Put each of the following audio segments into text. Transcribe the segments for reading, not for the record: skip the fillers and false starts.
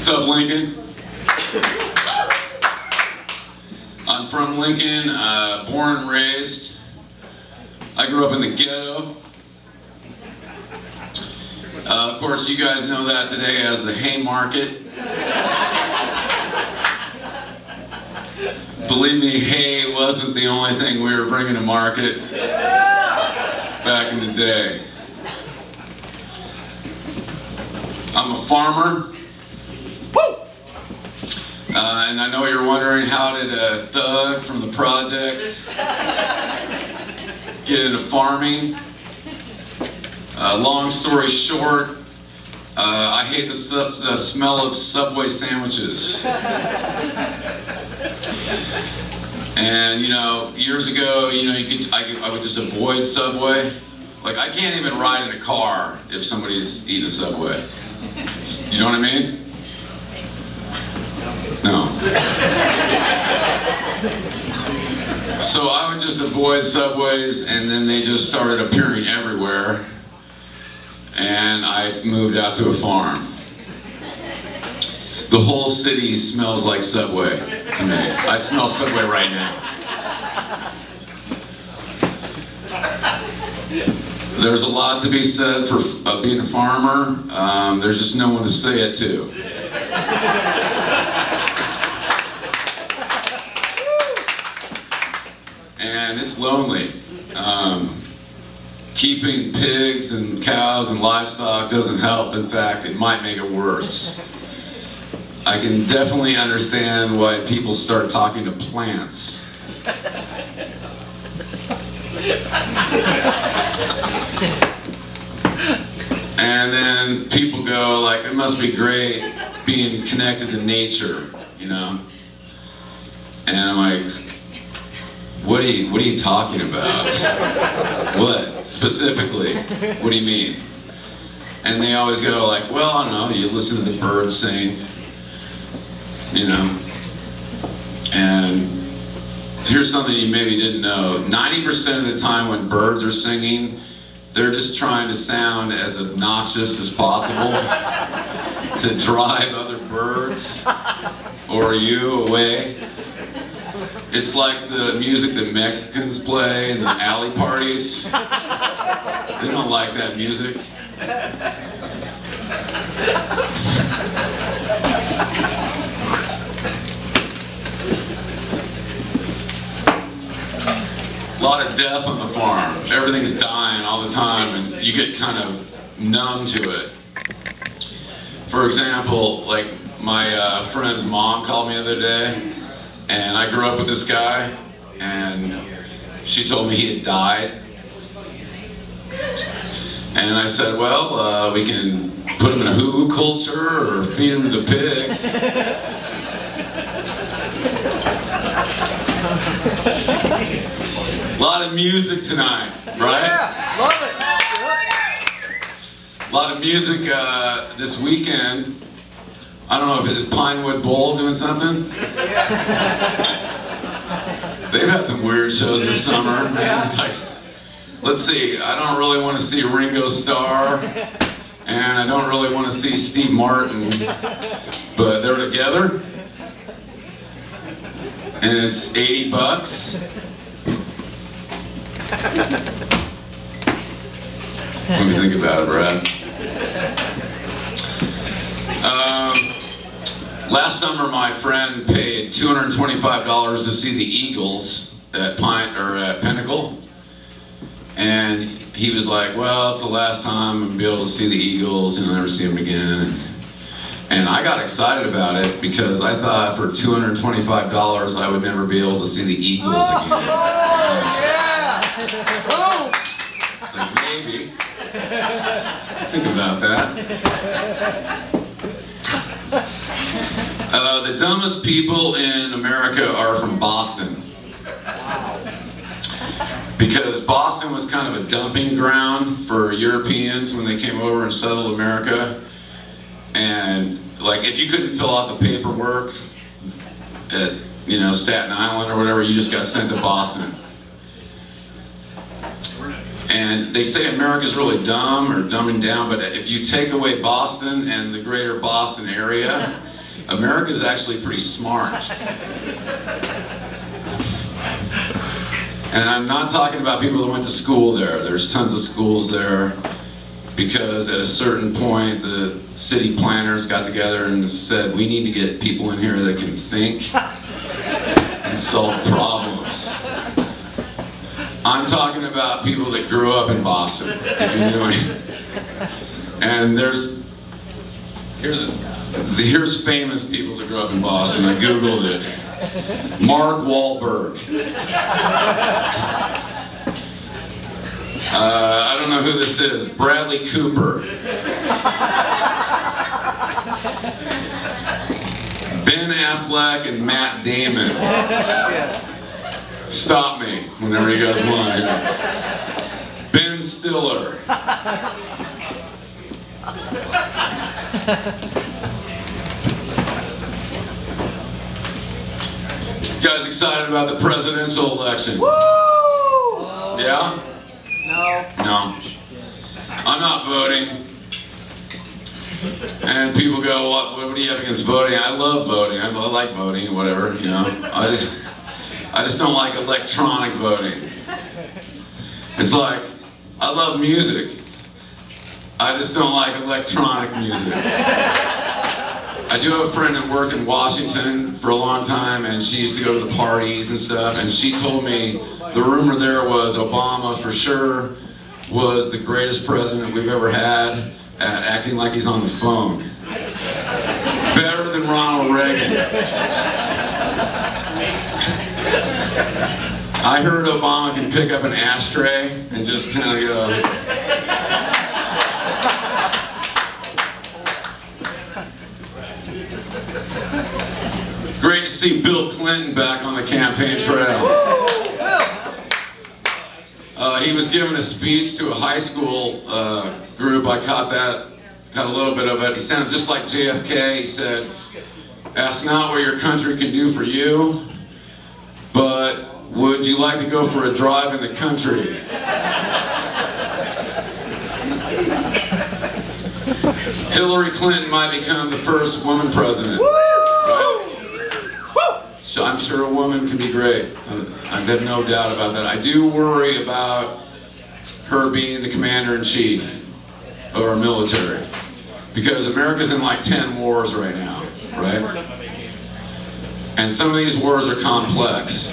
What's up, Lincoln? I'm from Lincoln, born and raised. I grew up in the ghetto. Of course, you guys know that today as the Haymarket. Believe me, hay wasn't the only thing we were bringing to market back in the day. I'm a farmer. And I know you're wondering, how did a thug from the projects get into farming? Long story short, I hate the smell of Subway sandwiches. And years ago, I would just avoid Subway. Like, I can't even ride in a car if somebody's eating a Subway. You know what I mean? No. So I would just avoid Subways, and then they just started appearing everywhere. And I moved out to a farm. The whole city smells like Subway to me. I smell Subway right now. There's a lot to be said for being a farmer. There's just no one to say it to. And it's lonely. Keeping pigs and cows and livestock doesn't help. In fact, it might make it worse. I can definitely understand why people start talking to plants. And then people go like, it must be great being connected to nature, And I'm like, what are you talking about? What specifically? What do you mean? And they always go like, well, I don't know, you listen to the birds sing, And here's something you maybe didn't know. 90% of the time when birds are singing, they're just trying to sound as obnoxious as possible to drive other birds or you away. It's like the music that Mexicans play in the alley parties. They don't like that music. A lot of death on the farm. Everything's dying all the time, and you get kind of numb to it. For example, like my friend's mom called me the other day, and I grew up with this guy, and she told me he had died. And I said, well, we can put him in a hoo-hoo culture or feed him to the pigs. A lot of music tonight, right? Yeah, love it. A lot of music this weekend. I don't know if it's Pinewood Bowl doing something. They've had some weird shows this summer. Man. It's like, let's see, I don't really want to see Ringo Starr, and I don't really want to see Steve Martin, but they're together, and it's $80. Let me think about it, Brad. Last summer, my friend paid $225 to see the Eagles at Pinnacle, and he was like, "Well, it's the last time I'm gonna be able to see the Eagles, and I'll never see them again." And I got excited about it because I thought for $225 I would never be able to see the Eagles again. Like, maybe. Think about that. The dumbest people in America are from Boston. Because Boston was kind of a dumping ground for Europeans when they came over and settled America. And like, if you couldn't fill out the paperwork at, Staten Island or whatever, you just got sent to Boston. And they say America's really dumb or dumbing down, but if you take away Boston and the greater Boston area, America's actually pretty smart. And I'm not talking about people that went to school there. There's tons of schools there because at a certain point the city planners got together and said, we need to get people in here that can think and solve problems. I'm talking about people that grew up in Boston, if you knew any. And here's famous people that grew up in Boston. I Googled it. Mark Wahlberg. I don't know who this is. Bradley Cooper. Ben Affleck and Matt Damon. Stop me whenever you guys want here. Ben Stiller. You guys excited about the presidential election? Woo! Yeah? No. No. I'm not voting. And people go, what do you have against voting? I love voting. I like voting, whatever, you know. I just don't like electronic voting. It's like, I love music. I just don't like electronic music. I do have a friend that worked in Washington for a long time, and she used to go to the parties and stuff, and she told me the rumor there was Obama for sure was the greatest president we've ever had at acting like he's on the phone. Better than Ronald Reagan. I heard Obama can pick up an ashtray and just kind of go. Great to see Bill Clinton back on the campaign trail. He was giving a speech to a high school group. I caught a little bit of it. He sounded just like JFK. He said, "Ask not what your country can do for you, but would you like to go for a drive in the country?" Hillary Clinton might become the first woman president. Right? So I'm sure a woman can be great. I have no doubt about that. I do worry about her being the commander-in-chief of our military. Because America's in like 10 wars right now, right? And some of these wars are complex.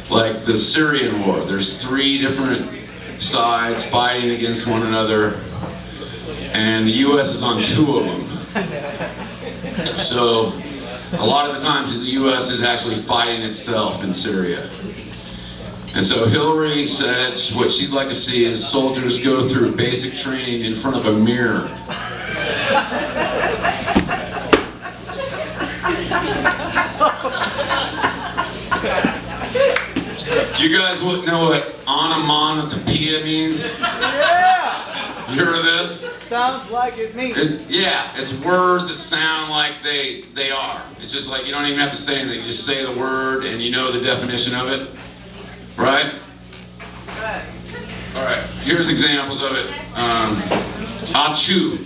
Like the Syrian war, there's 3 different sides fighting against one another, and the US is on 2 of them. So a lot of the times the US is actually fighting itself in Syria. And so Hillary said what she'd like to see is soldiers go through basic training in front of a mirror. Do you guys know what onomatopoeia means? Yeah! You heard of this? Sounds like it means. Yeah, it's words that sound like they are. It's just like you don't even have to say anything. You just say the word and you know the definition of it. Right? All right, here's examples of it. Achoo.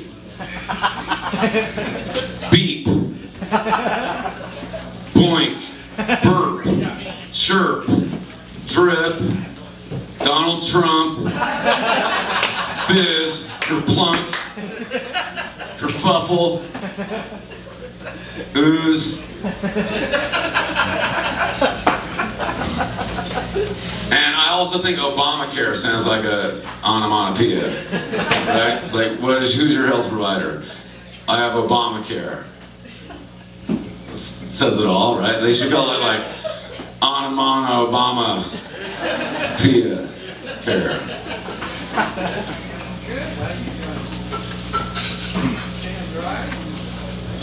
Beep. Boink. Burp. Chirp. Drip. Donald Trump. Fizz. Kerplunk. Kerfuffle. Ooze. And I also think Obamacare sounds like a onomatopoeia, right? It's like, who's your health provider? I have Obamacare. It says it all, right? They should call it like Obamapoeia care.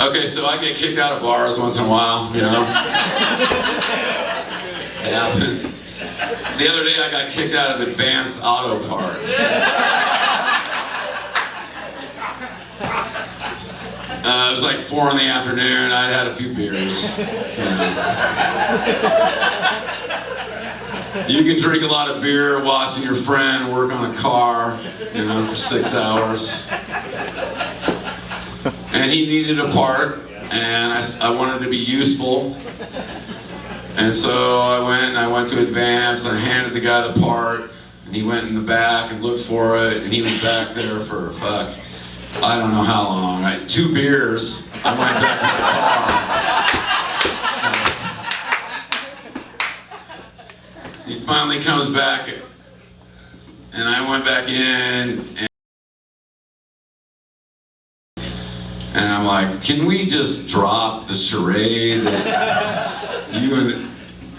Okay, so I get kicked out of bars once in a while, you know? It happens. The other day I got kicked out of Advanced Auto Parts. It was like 4 in the afternoon. I'd had a few beers. You can drink a lot of beer watching your friend work on a car, you know, for 6 hours. and he needed a part, and I wanted to be useful. And so I went to Advance, and I handed the guy the part, and he went in the back and looked for it, and he was back there for, I don't know how long, 2 beers. I went back to the car. He finally comes back, and I went back in, and I'm like, can we just drop the charade that you and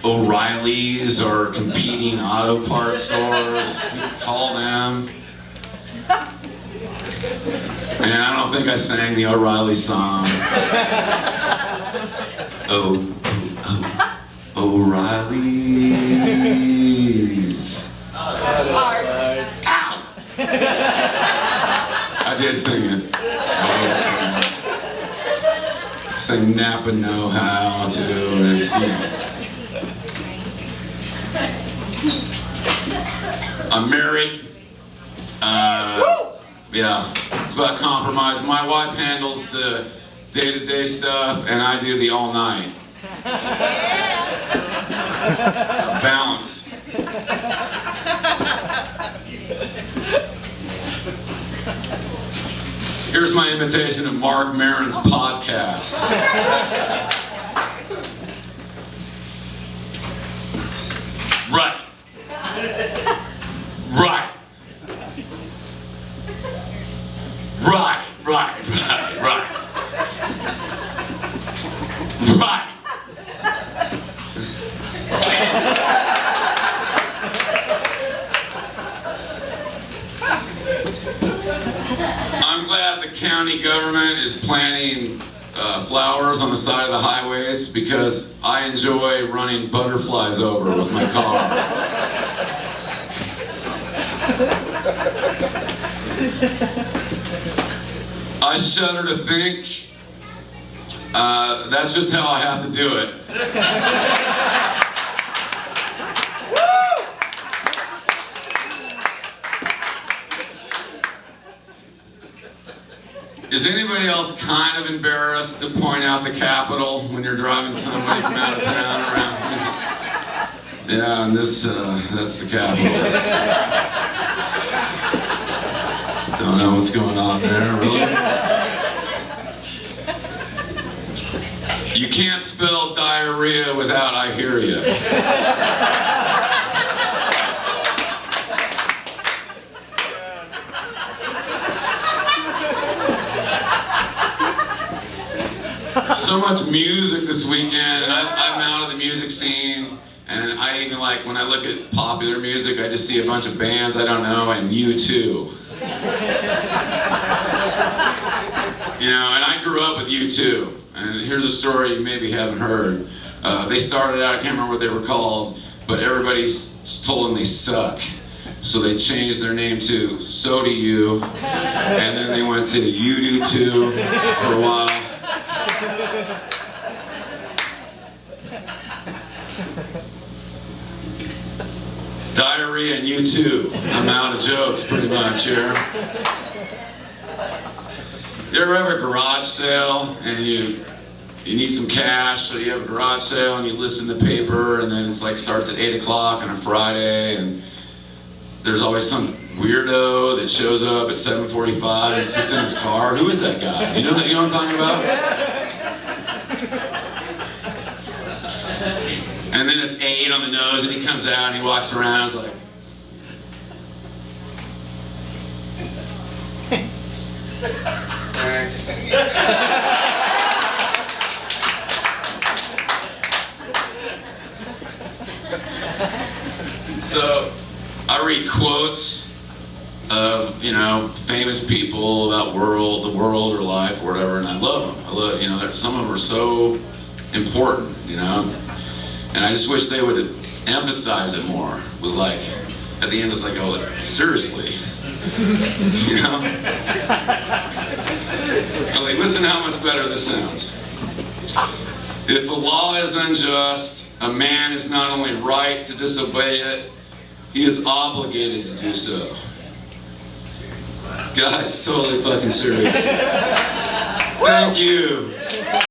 O'Reilly's are competing auto parts stores? Call them. And I don't think I sang the O'Reilly song. O'Reilly's. Ow! I did sing it. Sang Napa Know How to, and you know. I'm married. Yeah, it's about compromise. My wife handles the day-to-day stuff, and I do the all-night. Balance. Here's my invitation to Mark Maron's podcast. Right. Right. Right. I'm glad the county government is planting flowers on the side of the highways because I enjoy running butterflies over with my car. I shudder to think that's just how I have to do it. Is anybody else kind of embarrassed to point out the Capitol when you're driving somebody from out of town around? Yeah, and this, that's the Capitol. Don't know what's going on there, really. You can't spell diarrhea without I hear you. So much music this weekend, and I'm out of the music scene, and I even like, when I look at popular music, I just see a bunch of bands I don't know, and U2. You know, and I grew up with U2, and here's a story you maybe haven't heard. They started out, I can't remember what they were called, but everybody told them they suck. So they changed their name to So Do You, and then they went to You Do Too for a while. Diarrhea and U2. I'm out of jokes pretty much here. You ever have a garage sale and you need some cash, so you have a garage sale and you listen to the paper, and then it's like starts at 8 o'clock on a Friday, and there's always some weirdo that shows up at 7:45 and sits in his car. Who is that guy? You know what I'm talking about? And then it's 8 on the nose, and he comes out and he walks around and is like, thanks. So I read quotes of, you know, famous people about the world or life or whatever, and I love them. I love, you know, some of them are so important, you know. And I just wish they would emphasize it more with, like, at the end it's like, oh, seriously, you know? Like, listen to how much better this sounds. If a law is unjust, a man is not only right to disobey it, he is obligated to do so. Guys, totally fucking serious. Thank you.